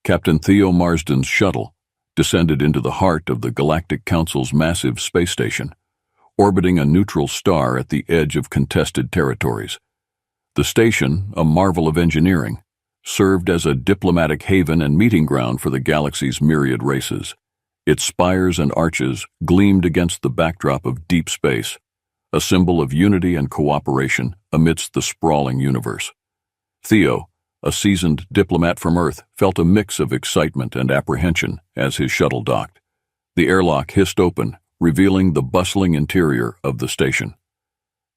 Captain Theo Marsden's shuttle descended into the heart of the Galactic Council's massive space station, orbiting a neutral star at the edge of contested territories. The station, a marvel of engineering, served as a diplomatic haven and meeting ground for the galaxy's myriad races. Its spires and arches gleamed against the backdrop of deep space, a symbol of unity and cooperation amidst the sprawling universe. Theo, a seasoned diplomat from Earth, felt a mix of excitement and apprehension as his shuttle docked. The airlock hissed open, revealing the bustling interior of the station.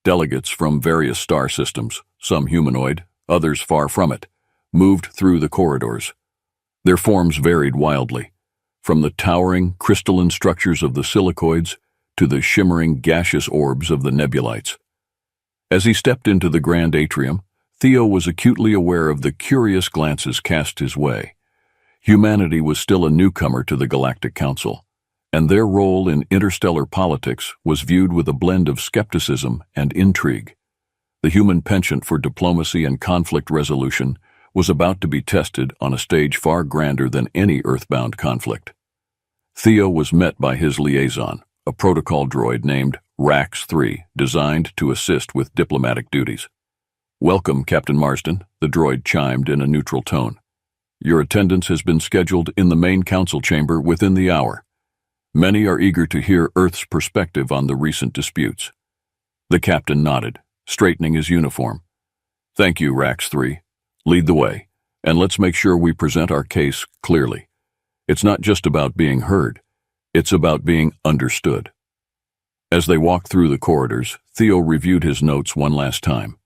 Delegates from various star systems, some humanoid, others far from it, moved through the corridors. Their forms varied wildly, from the towering, crystalline structures of the silicoids to the shimmering gaseous orbs of the nebulites. As he stepped into the grand atrium, Theo was acutely aware of the curious glances cast his way. Humanity was still a newcomer to the Galactic Council, and their role in interstellar politics was viewed with a blend of skepticism and intrigue. The human penchant for diplomacy and conflict resolution was about to be tested on a stage far grander than any Earthbound conflict. Theo was met by his liaison, a protocol droid named Rax-3, designed to assist with diplomatic duties. "Welcome, Captain Marsden," the droid chimed in a neutral tone. "Your attendance has been scheduled in the main council chamber within the hour. Many are eager to hear Earth's perspective on the recent disputes." The captain nodded, straightening his uniform. "Thank you, Rax-3. Lead the way, and let's make sure we present our case clearly. It's not just about being heard, it's about being understood." As they walked through the corridors, Theo reviewed his notes one last time.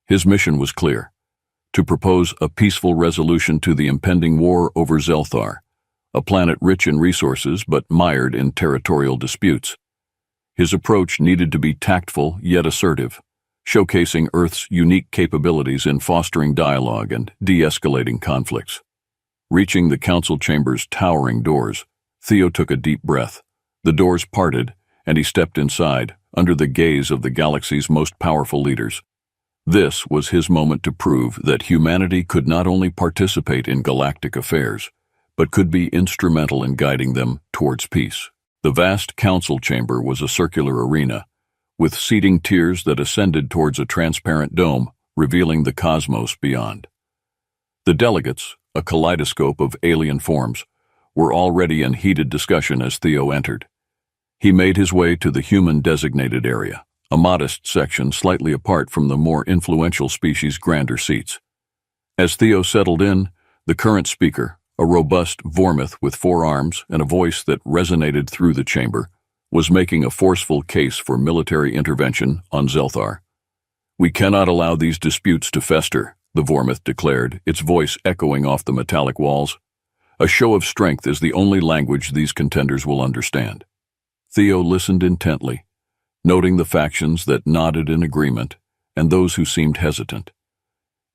His mission was clear: to propose a peaceful resolution to the impending war over Zelthar, a planet rich in resources but mired in territorial disputes. His approach needed to be tactful yet assertive, showcasing Earth's unique capabilities in fostering dialogue and de-escalating conflicts. Reaching the council chamber's towering doors, Theo took a deep breath. The doors parted, and he stepped inside, under the gaze of the galaxy's most powerful leaders. This was his moment to prove that humanity could not only participate in galactic affairs, but could be instrumental in guiding them towards peace. The vast council chamber was a circular arena, with seating tiers that ascended towards a transparent dome, revealing the cosmos beyond. The delegates, a kaleidoscope of alien forms, were already in heated discussion as Theo entered. He made his way to the human-designated area, a modest section slightly apart from the more influential species' grander seats. As Theo settled in, the current speaker, a robust Vormith with 4 arms and a voice that resonated through the chamber, was making a forceful case for military intervention on Zelthar. "We cannot allow these disputes to fester," the Vormith declared, its voice echoing off the metallic walls. "A show of strength is the only language these contenders will understand." Theo listened intently, noting the factions that nodded in agreement and those who seemed hesitant.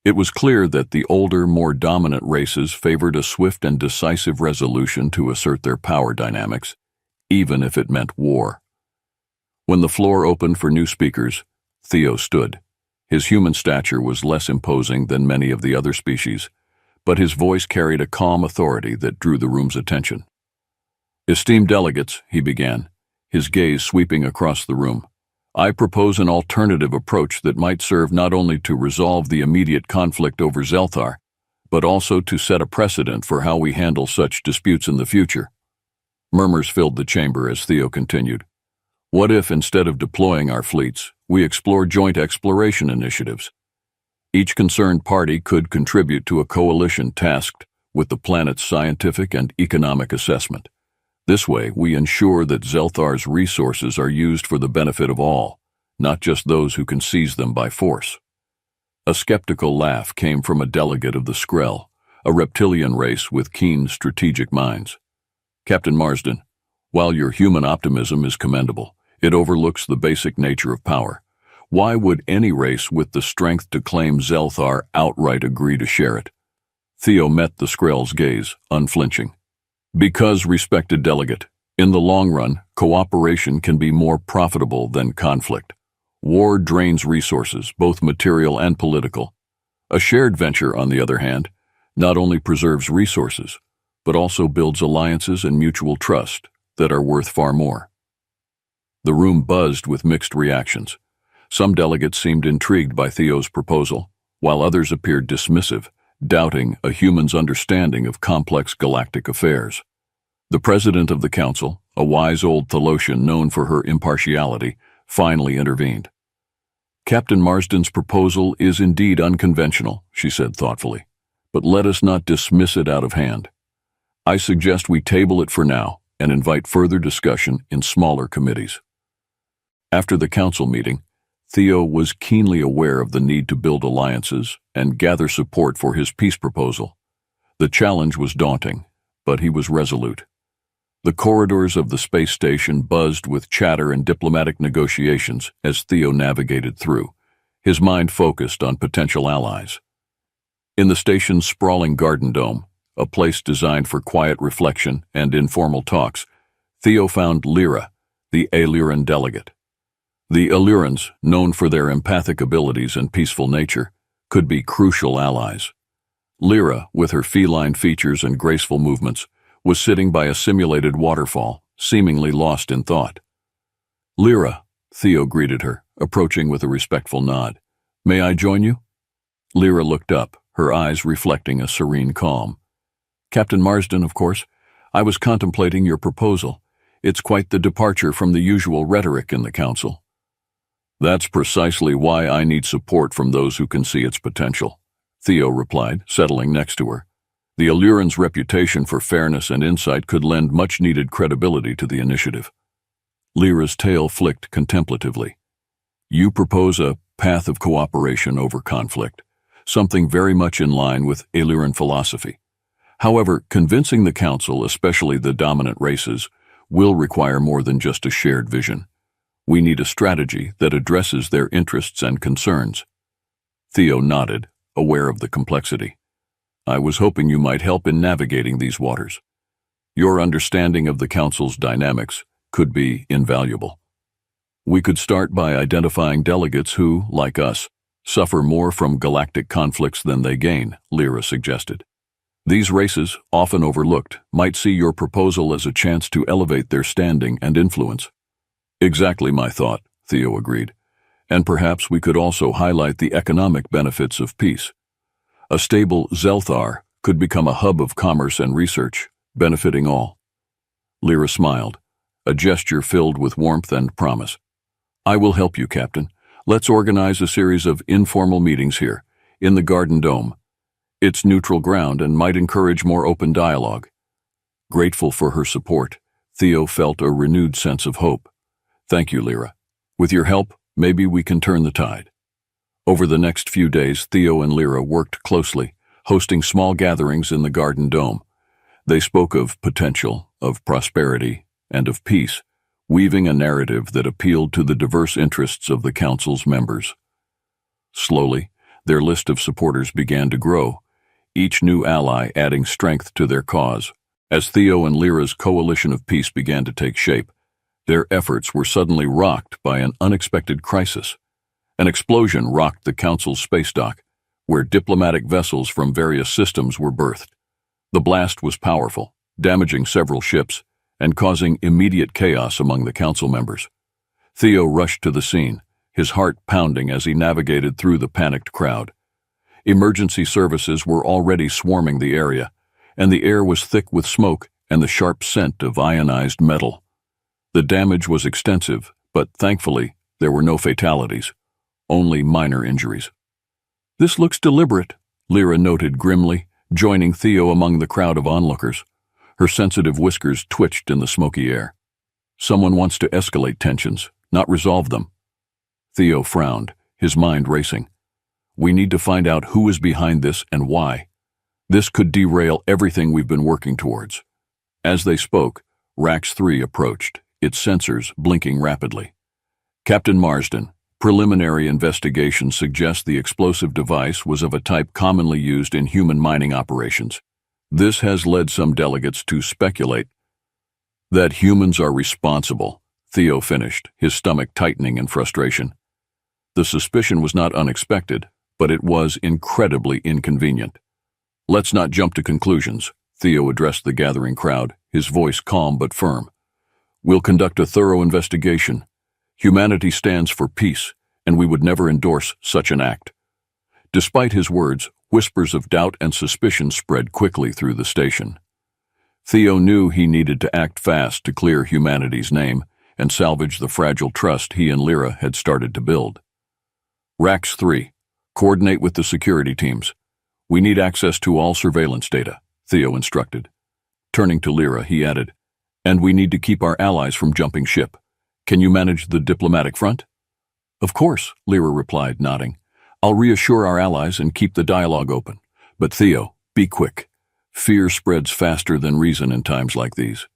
It was clear that the older, more dominant races favored a swift and decisive resolution to assert their power dynamics, even if it meant war. When the floor opened for new speakers, Theo stood. His human stature was less imposing than many of the other species, but his voice carried a calm authority that drew the room's attention. "Esteemed delegates," he began, his gaze sweeping across the room, "I propose an alternative approach that might serve not only to resolve the immediate conflict over Zelthar, but also to set a precedent for how we handle such disputes in the future." Murmurs filled the chamber as Theo continued. "What if, instead of deploying our fleets, we explore joint exploration initiatives? Each concerned party could contribute to a coalition tasked with the planet's scientific and economic assessment. This way, we ensure that Zelthar's resources are used for the benefit of all, not just those who can seize them by force." A skeptical laugh came from a delegate of the Skrell, a reptilian race with keen strategic minds. "Captain Marsden, while your human optimism is commendable, it overlooks the basic nature of power. Why would any race with the strength to claim Zelthar outright agree to share it?" Theo met the Skrell's gaze, unflinching. "Because, respected delegate, in the long run, cooperation can be more profitable than conflict. War drains resources, both material and political. A shared venture, on the other hand, not only preserves resources, but also builds alliances and mutual trust that are worth far more. The room buzzed with mixed reactions. Some delegates seemed intrigued by Theo's proposal, while others appeared dismissive, doubting a human's understanding of complex galactic affairs. The president of the council, a wise old Thalotian known for her impartiality, finally intervened. "Captain Marsden's proposal is indeed unconventional," she said thoughtfully, "but let us not dismiss it out of hand. I suggest we table it for now and invite further discussion in smaller committees." After the council meeting, Theo was keenly aware of the need to build alliances and gather support for his peace proposal. The challenge was daunting, but he was resolute. The corridors of the space station buzzed with chatter and diplomatic negotiations as Theo navigated through, his mind focused on potential allies. In the station's sprawling garden dome, a place designed for quiet reflection and informal talks, Theo found Lyra, the Illyran delegate. The Illyrans, known for their empathic abilities and peaceful nature, could be crucial allies. Lyra, with her feline features and graceful movements, was sitting by a simulated waterfall, seemingly lost in thought. "Lyra," Theo greeted her, approaching with a respectful nod. "May I join you?" Lyra looked up, her eyes reflecting a serene calm. "Captain Marsden, of course. I was contemplating your proposal. It's quite the departure from the usual rhetoric in the council." "That's precisely why I need support from those who can see its potential," Theo replied, settling next to her. The Illyran's reputation for fairness and insight could lend much-needed credibility to the initiative. Lyra's tail flicked contemplatively. "You propose a path of cooperation over conflict, something very much in line with Illyran philosophy. However, convincing the council, especially the dominant races, will require more than just a shared vision. We need a strategy that addresses their interests and concerns." Theo nodded, aware of the complexity. "I was hoping you might help in navigating these waters. Your understanding of the council's dynamics could be invaluable. We could start by identifying delegates who, like us, suffer more from galactic conflicts than they gain," Lyra suggested. "These races, often overlooked, might see your proposal as a chance to elevate their standing and influence." "Exactly my thought," Theo agreed. "And perhaps we could also highlight the economic benefits of peace. A stable Zelthar could become a hub of commerce and research, benefiting all." Lyra smiled, a gesture filled with warmth and promise. "I will help you, Captain. Let's organize a series of informal meetings here, in the Garden Dome. It's neutral ground and might encourage more open dialogue." Grateful for her support, Theo felt a renewed sense of hope. "Thank you, Lyra. With your help, maybe we can turn the tide." Over the next few days, Theo and Lyra worked closely, hosting small gatherings in the Garden Dome. They spoke of potential, of prosperity, and of peace, weaving a narrative that appealed to the diverse interests of the council's members. Slowly, their list of supporters began to grow, each new ally adding strength to their cause. As Theo and Lyra's coalition of peace began to take shape, their efforts were suddenly rocked by an unexpected crisis. An explosion rocked the council's space dock, where diplomatic vessels from various systems were berthed. The blast was powerful, damaging several ships and causing immediate chaos among the council members. Theo rushed to the scene, his heart pounding as he navigated through the panicked crowd. Emergency services were already swarming the area, and the air was thick with smoke and the sharp scent of ionized metal. The damage was extensive, but thankfully there were no fatalities. Only minor injuries. "This looks deliberate," Lyra noted grimly, joining Theo among the crowd of onlookers. Her sensitive whiskers twitched in the smoky air. "Someone wants to escalate tensions, not resolve them." Theo frowned, his mind racing. "We need to find out who is behind this and why. This could derail everything we've been working towards." As they spoke, Rax 3 approached, its sensors blinking rapidly. "Captain Marsden, preliminary investigation suggests the explosive device was of a type commonly used in human mining operations. This has led some delegates to speculate that humans are responsible," Theo finished, his stomach tightening in frustration. The suspicion was not unexpected, but it was incredibly inconvenient. "Let's not jump to conclusions," Theo addressed the gathering crowd, his voice calm but firm. "We'll conduct a thorough investigation. Humanity stands for peace, and we would never endorse such an act." Despite his words, whispers of doubt and suspicion spread quickly through the station. Theo knew he needed to act fast to clear humanity's name and salvage the fragile trust he and Lyra had started to build. "Rax 3, coordinate with the security teams. We need access to all surveillance data," Theo instructed. Turning to Lyra, he added, "And we need to keep our allies from jumping ship. Can you manage the diplomatic front?" "Of course," Lyra replied, nodding. "I'll reassure our allies and keep the dialogue open. But Theo, be quick. Fear spreads faster than reason in times like these."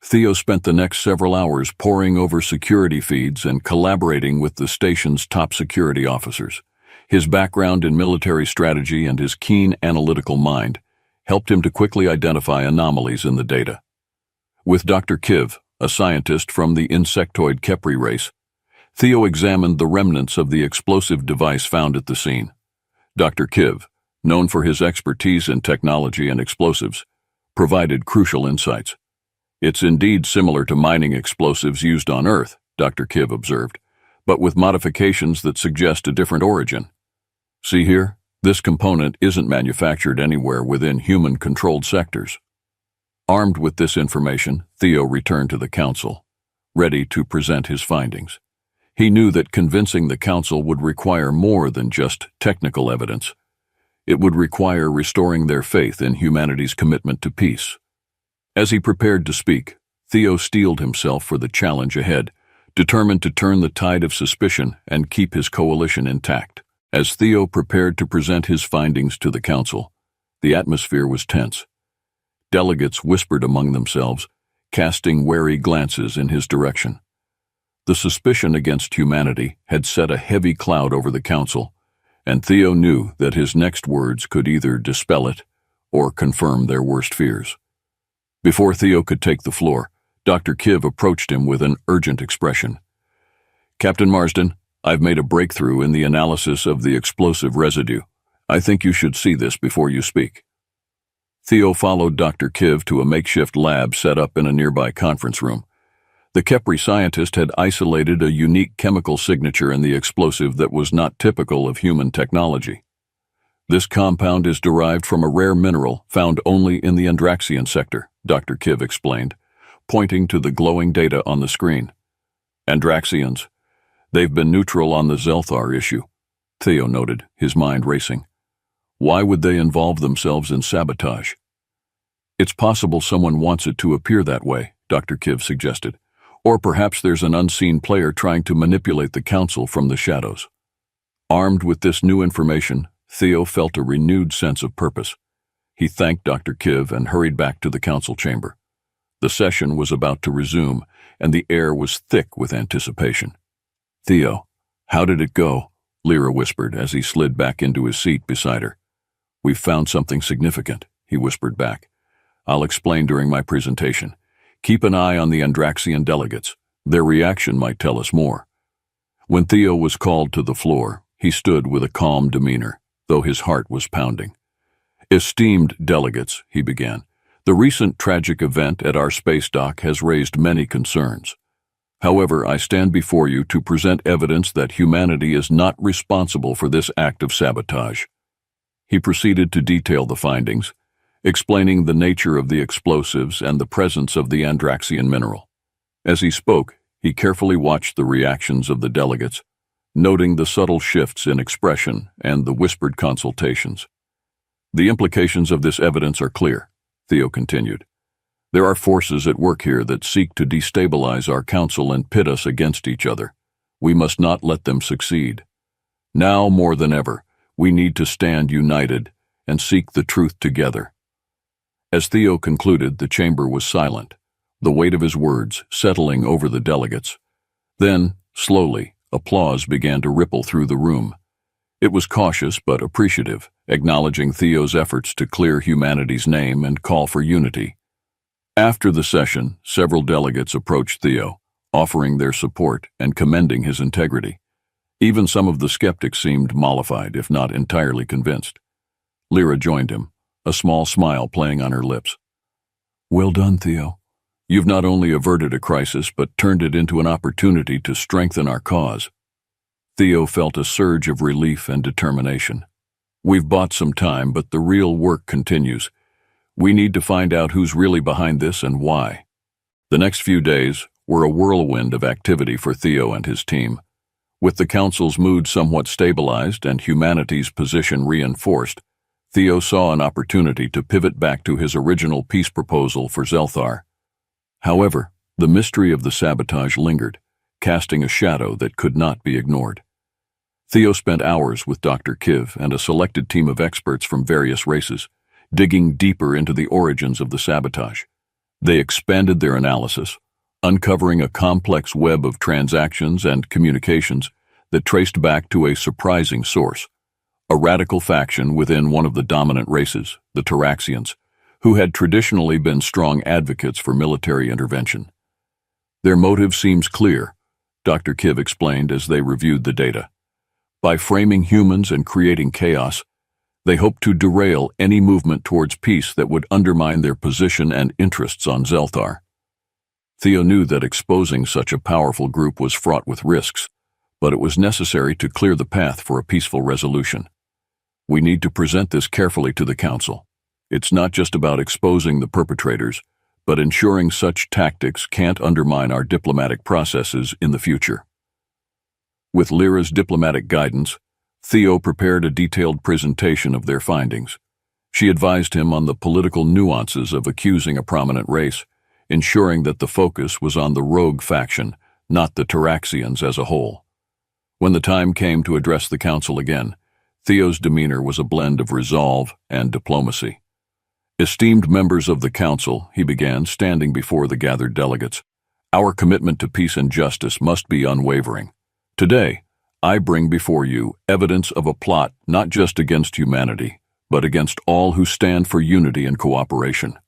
Theo spent the next several hours poring over security feeds and collaborating with the station's top security officers. His background in military strategy and his keen analytical mind helped him to quickly identify anomalies in the data. With Dr. Kiv, a scientist from the insectoid Kepri race, Theo examined the remnants of the explosive device found at the scene. Dr. Kiv, known for his expertise in technology and explosives, provided crucial insights. "It's indeed similar to mining explosives used on Earth," Dr. Kiv observed, "but with modifications that suggest a different origin. See here, this component isn't manufactured anywhere within human-controlled sectors." Armed with this information, Theo returned to the council, ready to present his findings. He knew that convincing the council would require more than just technical evidence. It would require restoring their faith in humanity's commitment to peace. As he prepared to speak, Theo steeled himself for the challenge ahead, determined to turn the tide of suspicion and keep his coalition intact. As Theo prepared to present his findings to the council, the atmosphere was tense. Delegates whispered among themselves, casting wary glances in his direction. The suspicion against humanity had set a heavy cloud over the council, and Theo knew that his next words could either dispel it or confirm their worst fears. Before Theo could take the floor, Dr. Kiv approached him with an urgent expression. "Captain Marsden, I've made a breakthrough in the analysis of the explosive residue. I think you should see this before you speak." Theo followed Dr. Kiv to a makeshift lab set up in a nearby conference room. The Kepri scientist had isolated a unique chemical signature in the explosive that was not typical of human technology. "This compound is derived from a rare mineral found only in the Andraxian sector," Dr. Kiv explained, pointing to the glowing data on the screen. "Andraxians. They've been neutral on the Zelthar issue," Theo noted, his mind racing. "Why would they involve themselves in sabotage?" "It's possible someone wants it to appear that way," Dr. Kiv suggested. "Or perhaps there's an unseen player trying to manipulate the council from the shadows." Armed with this new information, Theo felt a renewed sense of purpose. He thanked Dr. Kiv and hurried back to the council chamber. The session was about to resume, and the air was thick with anticipation. "Theo, how did it go?" Lyra whispered as he slid back into his seat beside her. "We've found something significant," he whispered back. "I'll explain during my presentation. Keep an eye on the Andraxian delegates. Their reaction might tell us more." When Theo was called to the floor, he stood with a calm demeanor, though his heart was pounding. "Esteemed delegates," he began, "the recent tragic event at our space dock has raised many concerns. However, I stand before you to present evidence that humanity is not responsible for this act of sabotage." He proceeded to detail the findings, explaining the nature of the explosives and the presence of the Andraxian mineral. As he spoke, he carefully watched the reactions of the delegates, noting the subtle shifts in expression and the whispered consultations. "The implications of this evidence are clear," Theo continued. "There are forces at work here that seek to destabilize our council and pit us against each other. We must not let them succeed. Now more than ever, we need to stand united and seek the truth together." As Theo concluded, the chamber was silent, the weight of his words settling over the delegates. Then, slowly, applause began to ripple through the room. It was cautious but appreciative, acknowledging Theo's efforts to clear humanity's name and call for unity. After the session, several delegates approached Theo, offering their support and commending his integrity. Even some of the skeptics seemed mollified, if not entirely convinced. Lyra joined him, a small smile playing on her lips. "Well done, Theo. You've not only averted a crisis, but turned it into an opportunity to strengthen our cause." Theo felt a surge of relief and determination. "We've bought some time, but the real work continues. We need to find out who's really behind this and why." The next few days were a whirlwind of activity for Theo and his team. With the Council's mood somewhat stabilized and humanity's position reinforced, Theo saw an opportunity to pivot back to his original peace proposal for Zelthar. However, the mystery of the sabotage lingered, casting a shadow that could not be ignored. Theo spent hours with Dr. Kiv and a selected team of experts from various races, digging deeper into the origins of the sabotage. They expanded their analysis, uncovering a complex web of transactions and communications that traced back to a surprising source: a radical faction within one of the dominant races, the Taraxians, who had traditionally been strong advocates for military intervention. "Their motive seems clear," Dr. Kiv explained as they reviewed the data. "By framing humans and creating chaos, they hope to derail any movement towards peace that would undermine their position and interests on Zelthar." Theo knew that exposing such a powerful group was fraught with risks, but it was necessary to clear the path for a peaceful resolution. "We need to present this carefully to the Council. It's not just about exposing the perpetrators, but ensuring such tactics can't undermine our diplomatic processes in the future." With Lyra's diplomatic guidance, Theo prepared a detailed presentation of their findings. She advised him on the political nuances of accusing a prominent race, ensuring that the focus was on the rogue faction, not the Taraxians as a whole. When the time came to address the Council again, Theo's demeanor was a blend of resolve and diplomacy. "Esteemed members of the Council," he began, standing before the gathered delegates, "our commitment to peace and justice must be unwavering. Today, I bring before you evidence of a plot not just against humanity, but against all who stand for unity and cooperation."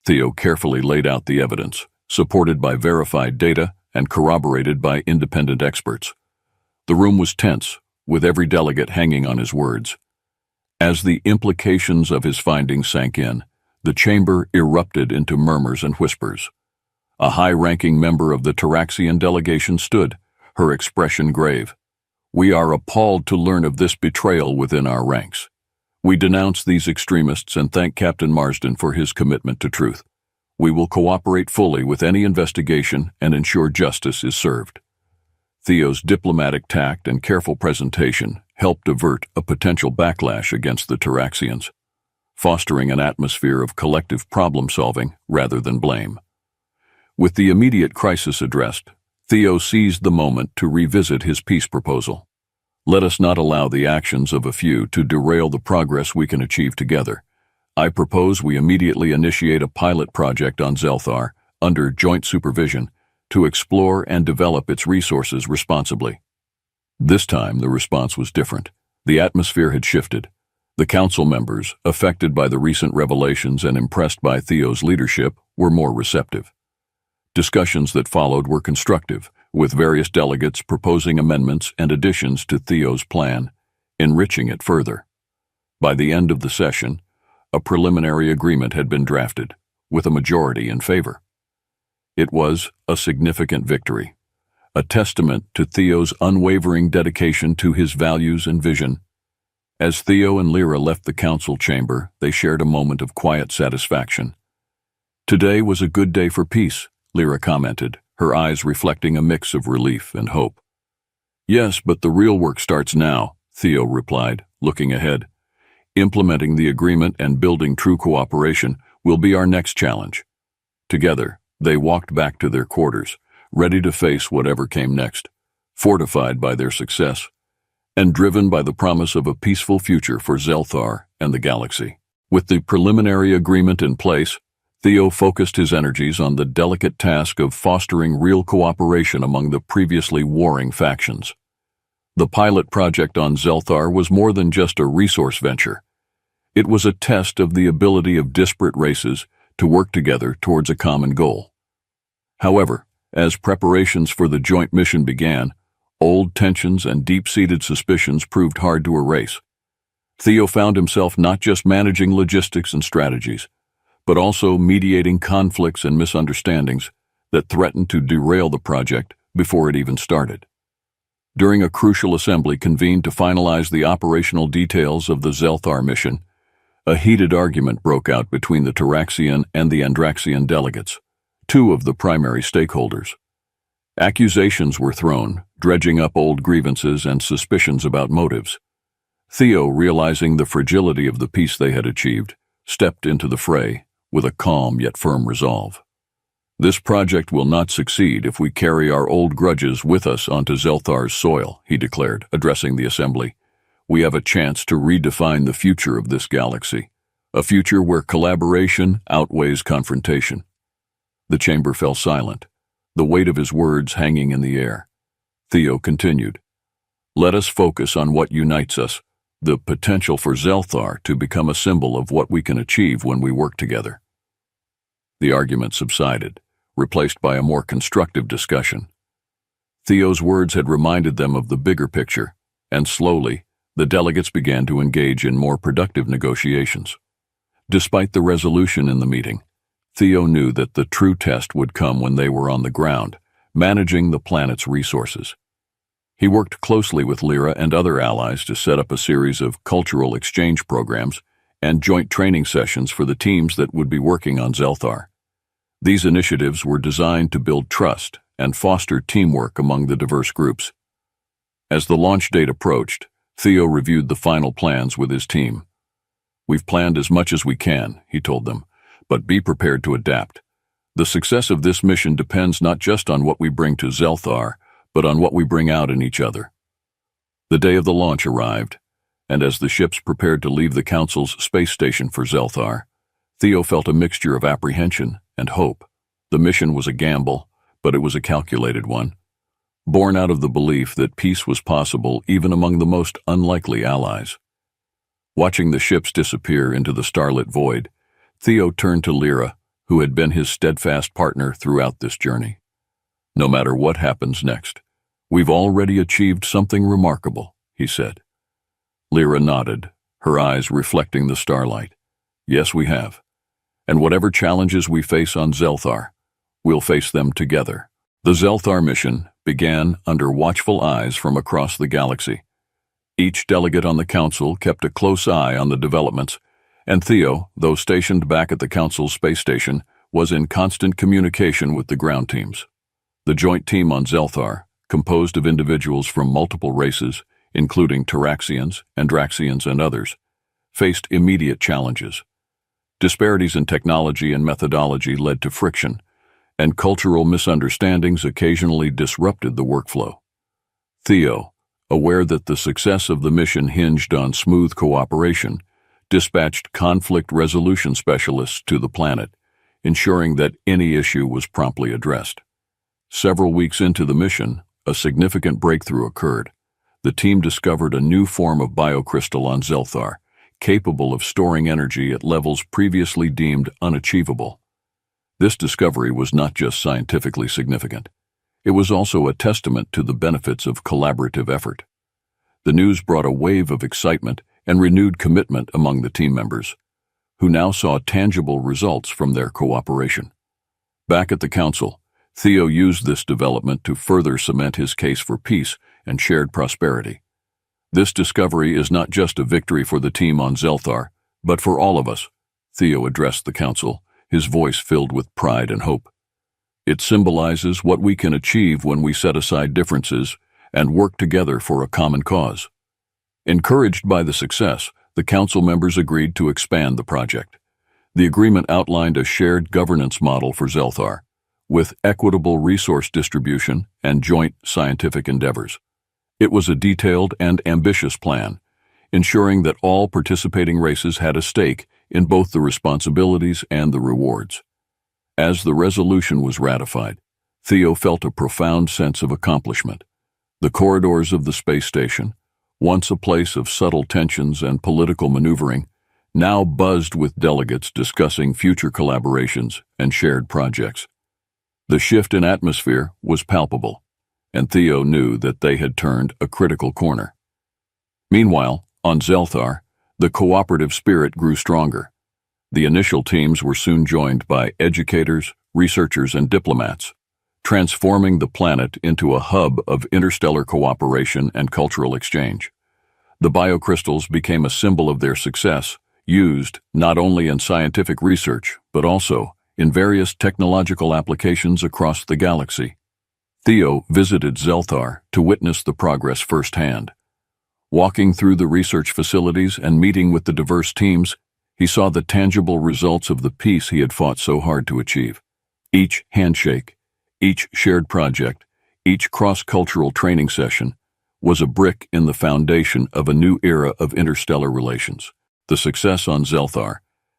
Theo carefully laid out the evidence, supported by verified data and corroborated by independent experts. The room was tense, with every delegate hanging on his words. As the implications of his findings sank in, the chamber erupted into murmurs and whispers. A high-ranking member of the Taraxian delegation stood, her expression grave. "We are appalled to learn of this betrayal within our ranks. We denounce these extremists and thank Captain Marsden for his commitment to truth. We will cooperate fully with any investigation and ensure justice is served." Theo's diplomatic tact and careful presentation helped avert a potential backlash against the Taraxians, fostering an atmosphere of collective problem-solving rather than blame. With the immediate crisis addressed, Theo seized the moment to revisit his peace proposal. "Let us not allow the actions of a few to derail the progress we can achieve together. I propose we immediately initiate a pilot project on Zelthar, under joint supervision, to explore and develop its resources responsibly." This time, the response was different. The atmosphere had shifted. The Council members, affected by the recent revelations and impressed by Theo's leadership, were more receptive. Discussions that followed were constructive, with various delegates proposing amendments and additions to Theo's plan, enriching it further. By the end of the session, a preliminary agreement had been drafted, with a majority in favor. It was a significant victory, a testament to Theo's unwavering dedication to his values and vision. As Theo and Lyra left the council chamber, they shared a moment of quiet satisfaction. "Today was a good day for peace," Lyra commented, her eyes reflecting a mix of relief and hope. "Yes, but the real work starts now," Theo replied, looking ahead. "Implementing the agreement and building true cooperation will be our next challenge." Together, they walked back to their quarters, ready to face whatever came next, fortified by their success, and driven by the promise of a peaceful future for Zelthar and the galaxy. With the preliminary agreement in place, Theo focused his energies on the delicate task of fostering real cooperation among the previously warring factions. The pilot project on Zelthar was more than just a resource venture. It was a test of the ability of disparate races to work together towards a common goal. However, as preparations for the joint mission began, old tensions and deep-seated suspicions proved hard to erase. Theo found himself not just managing logistics and strategies, but also mediating conflicts and misunderstandings that threatened to derail the project before it even started. During a crucial assembly convened to finalize the operational details of the Zelthar mission, a heated argument broke out between the Taraxian and the Andraxian delegates, two of the primary stakeholders. Accusations were thrown, dredging up old grievances and suspicions about motives. Theo, realizing the fragility of the peace they had achieved, stepped into the fray with a calm yet firm resolve. "This project will not succeed if we carry our old grudges with us onto Zelthar's soil," he declared, addressing the assembly. "We have a chance to redefine the future of this galaxy, a future where collaboration outweighs confrontation." The chamber fell silent, the weight of his words hanging in the air. Theo continued, "Let us focus on what unites us, the potential for Zelthar to become a symbol of what we can achieve when we work together." The argument subsided, replaced by a more constructive discussion. Theo's words had reminded them of the bigger picture, and slowly, the delegates began to engage in more productive negotiations. Despite the resolution in the meeting, Theo knew that the true test would come when they were on the ground, managing the planet's resources. He worked closely with Lyra and other allies to set up a series of cultural exchange programs and joint training sessions for the teams that would be working on Zelthar. These initiatives were designed to build trust and foster teamwork among the diverse groups. As the launch date approached, Theo reviewed the final plans with his team. "We've planned as much as we can," he told them, "but be prepared to adapt. The success of this mission depends not just on what we bring to Zelthar, but on what we bring out in each other." The day of the launch arrived, and as the ships prepared to leave the Council's space station for Zelthar, Theo felt a mixture of apprehension and hope. The mission was a gamble, but it was a calculated one, born out of the belief that peace was possible even among the most unlikely allies. Watching the ships disappear into the starlit void, Theo turned to Lyra, who had been his steadfast partner throughout this journey. "No matter what happens next, we've already achieved something remarkable," he said. Lyra nodded, her eyes reflecting the starlight. "Yes, we have. And whatever challenges we face on Zelthar, we'll face them together." The Zelthar mission began under watchful eyes from across the galaxy. Each delegate on the Council kept a close eye on the developments, and Theo, though stationed back at the Council's space station, was in constant communication with the ground teams. The joint team on Zelthar, composed of individuals from multiple races, including Taraxians, Andraxians, and others, faced immediate challenges. Disparities in technology and methodology led to friction, and cultural misunderstandings occasionally disrupted the workflow. Theo, aware that the success of the mission hinged on smooth cooperation, dispatched conflict resolution specialists to the planet, ensuring that any issue was promptly addressed. Several weeks into the mission, a significant breakthrough occurred. The team discovered a new form of biocrystal on Zelthar, capable of storing energy at levels previously deemed unachievable. This discovery was not just scientifically significant. It was also a testament to the benefits of collaborative effort. The news brought a wave of excitement and renewed commitment among the team members, who now saw tangible results from their cooperation. Back at the Council, Theo used this development to further cement his case for peace and shared prosperity. "This discovery is not just a victory for the team on Zelthar, but for all of us," Theo addressed the Council, his voice filled with pride and hope. "It symbolizes what we can achieve when we set aside differences and work together for a common cause." Encouraged by the success, the Council members agreed to expand the project. The agreement outlined a shared governance model for Zelthar, with equitable resource distribution and joint scientific endeavors. It was a detailed and ambitious plan, ensuring that all participating races had a stake in both the responsibilities and the rewards. As the resolution was ratified, Theo felt a profound sense of accomplishment. The corridors of the space station, once a place of subtle tensions and political maneuvering, now buzzed with delegates discussing future collaborations and shared projects. The shift in atmosphere was palpable, and Theo knew that they had turned a critical corner. Meanwhile, on Zelthar, The cooperative spirit grew stronger. The initial teams were soon joined by educators, researchers, and diplomats, transforming the planet into a hub of interstellar cooperation and cultural exchange. The biocrystals became a symbol of their success, used not only in scientific research, but also in various technological applications across the galaxy. Theo visited Zelthar to witness the progress firsthand. Walking through the research facilities and meeting with the diverse teams, he saw the tangible results of the peace he had fought so hard to achieve. Each handshake, each shared project, each cross-cultural training session was a brick in the foundation of a new era of interstellar relations. The success on Zelthar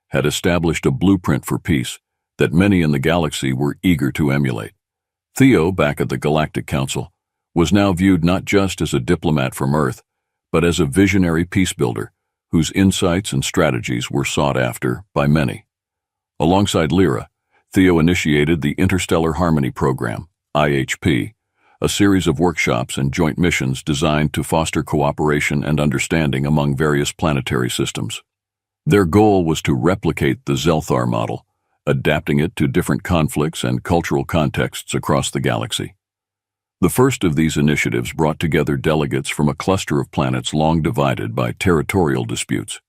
had established a blueprint for peace that many in the galaxy were eager to emulate. Theo, back at the Galactic Council, was now viewed not just as a diplomat from Earth, but as a visionary peacebuilder whose insights and strategies were sought after by many. Alongside Lyra, Theo initiated the Interstellar Harmony Program, IHP, a series of workshops and joint missions designed to foster cooperation and understanding among various planetary systems. Their goal was to replicate the Zelthar model, adapting it to different conflicts and cultural contexts across the galaxy. The first of these initiatives brought together delegates from a cluster of planets long divided by territorial disputes.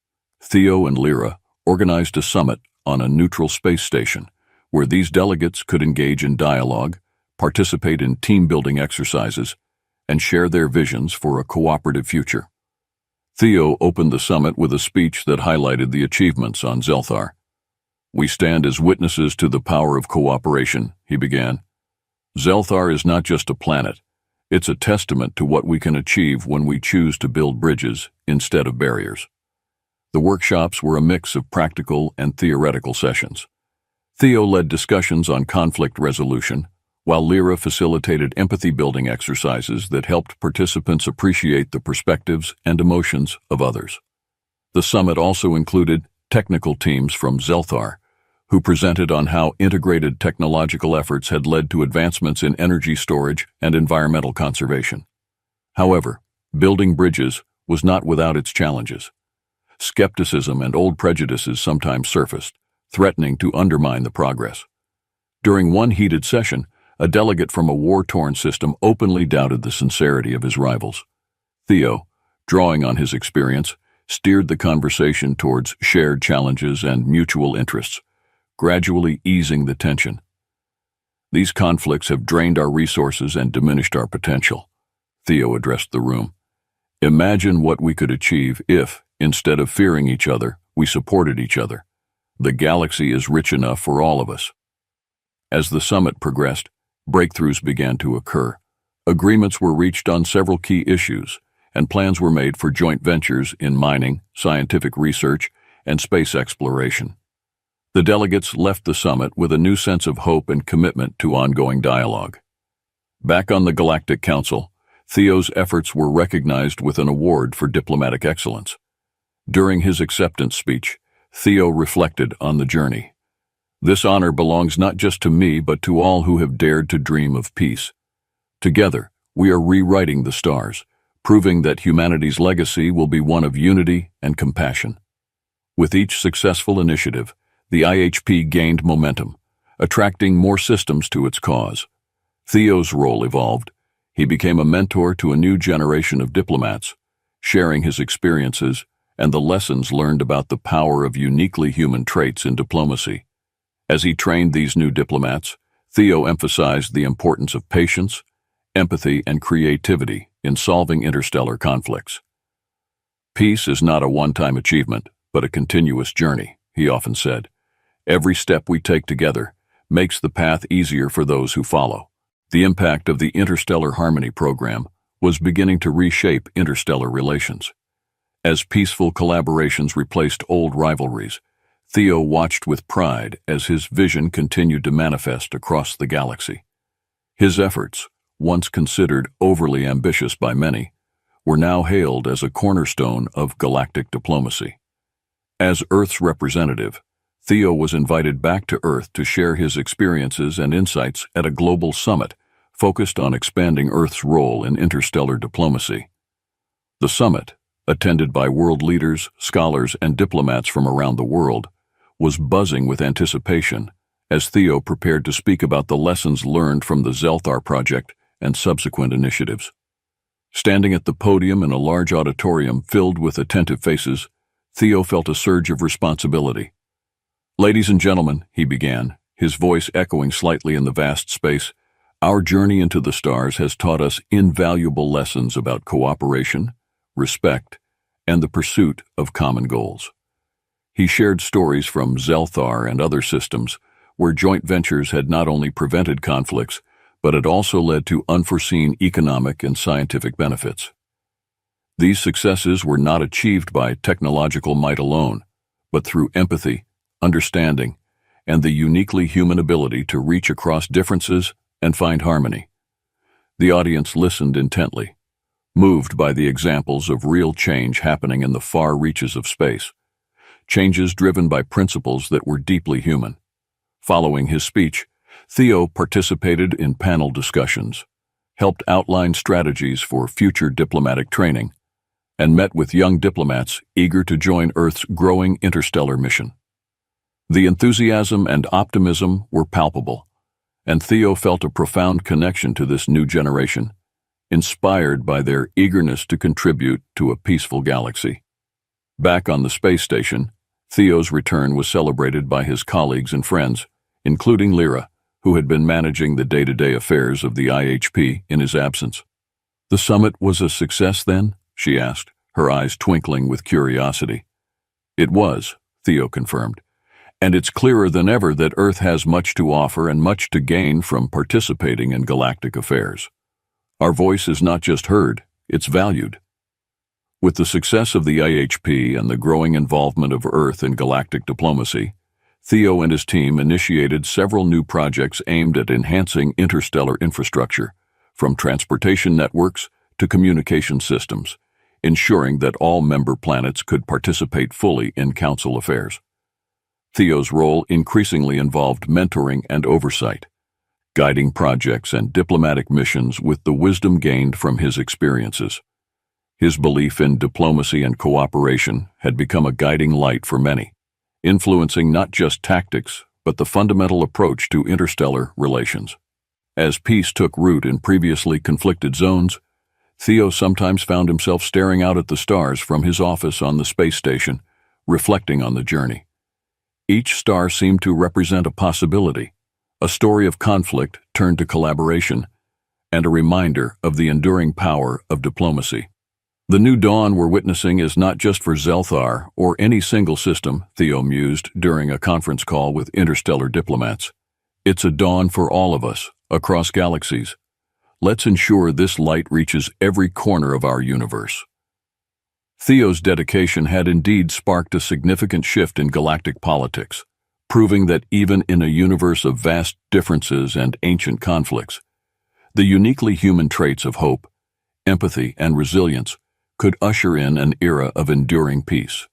Theo and Lyra organized a summit on a neutral space station, where these delegates could engage in dialogue, participate in team-building exercises, and share their visions for a cooperative future. Theo opened the summit with a speech that highlighted the achievements on Zelthar. "We stand as witnesses to the power of cooperation," he began. "Zelthar is not just a planet. It's a testament to what we can achieve when we choose to build bridges instead of barriers." The workshops were a mix of practical and theoretical sessions. Theo led discussions on conflict resolution, while Lyra facilitated empathy-building exercises that helped participants appreciate the perspectives and emotions of others. The summit also included technical teams from Zelthar, who presented on how integrated technological efforts had led to advancements in energy storage and environmental conservation. However, building bridges was not without its challenges. Skepticism and old prejudices sometimes surfaced, threatening to undermine the progress. During one heated session, a delegate from a war-torn system openly doubted the sincerity of his rivals. Theo, drawing on his experience, steered the conversation towards shared challenges and mutual interests, gradually easing the tension. "These conflicts have drained our resources and diminished our potential," Theo addressed the room. "Imagine what we could achieve if, instead of fearing each other, we supported each other. The galaxy is rich enough for all of us." As the summit progressed, breakthroughs began to occur. Agreements were reached on several key issues, and plans were made for joint ventures in mining, scientific research, and space exploration. The delegates left the summit with a new sense of hope and commitment to ongoing dialogue. Back on the Galactic Council, Theo's efforts were recognized with an award for diplomatic excellence. During his acceptance speech, Theo reflected on the journey. "This honor belongs not just to me, but to all who have dared to dream of peace. Together, we are rewriting the stars, proving that humanity's legacy will be one of unity and compassion." With each successful initiative, the IHP gained momentum, attracting more systems to its cause. Theo's role evolved. He became a mentor to a new generation of diplomats, sharing his experiences and the lessons learned about the power of uniquely human traits in diplomacy. As he trained these new diplomats, Theo emphasized the importance of patience, empathy, and creativity in solving interstellar conflicts. "Peace is not a one-time achievement, but a continuous journey," he often said. "Every step we take together makes the path easier for those who follow." The impact of the Interstellar Harmony Program was beginning to reshape interstellar relations. As peaceful collaborations replaced old rivalries, Theo watched with pride as his vision continued to manifest across the galaxy. His efforts, once considered overly ambitious by many, were now hailed as a cornerstone of galactic diplomacy. As Earth's representative, Theo was invited back to Earth to share his experiences and insights at a global summit focused on expanding Earth's role in interstellar diplomacy. The summit, attended by world leaders, scholars, and diplomats from around the world, was buzzing with anticipation as Theo prepared to speak about the lessons learned from the Zelthar project and subsequent initiatives. Standing at the podium in a large auditorium filled with attentive faces, Theo felt a surge of responsibility. "Ladies and gentlemen," he began, his voice echoing slightly in the vast space, "our journey into the stars has taught us invaluable lessons about cooperation, respect, and the pursuit of common goals." He shared stories from Zelthar and other systems where joint ventures had not only prevented conflicts, but had also led to unforeseen economic and scientific benefits. These successes were not achieved by technological might alone, but through empathy, understanding, and the uniquely human ability to reach across differences and find harmony. The audience listened intently, moved by the examples of real change happening in the far reaches of space, changes driven by principles that were deeply human. Following his speech, Theo participated in panel discussions, helped outline strategies for future diplomatic training, and met with young diplomats eager to join Earth's growing interstellar mission. The enthusiasm and optimism were palpable, and Theo felt a profound connection to this new generation, inspired by their eagerness to contribute to a peaceful galaxy. Back on the space station, Theo's return was celebrated by his colleagues and friends, including Lyra, who had been managing the day-to-day affairs of the IHP in his absence. "The summit was a success then?" she asked, her eyes twinkling with curiosity. "It was," Theo confirmed, "and it's clearer than ever that Earth has much to offer and much to gain from participating in galactic affairs. Our voice is not just heard, it's valued." With the success of the IHP and the growing involvement of Earth in galactic diplomacy, Theo and his team initiated several new projects aimed at enhancing interstellar infrastructure, from transportation networks to communication systems, ensuring that all member planets could participate fully in Council affairs. Theo's role increasingly involved mentoring and oversight, guiding projects and diplomatic missions with the wisdom gained from his experiences. His belief in diplomacy and cooperation had become a guiding light for many, influencing not just tactics, but the fundamental approach to interstellar relations. As peace took root in previously conflicted zones, Theo sometimes found himself staring out at the stars from his office on the space station, reflecting on the journey. Each star seemed to represent a possibility, a story of conflict turned to collaboration, and a reminder of the enduring power of diplomacy. "The new dawn we're witnessing is not just for Zelthar or any single system," Theo mused during a conference call with interstellar diplomats. "It's a dawn for all of us, across galaxies. Let's ensure this light reaches every corner of our universe." Theo's dedication had indeed sparked a significant shift in galactic politics, proving that even in a universe of vast differences and ancient conflicts, the uniquely human traits of hope, empathy, and resilience could usher in an era of enduring peace.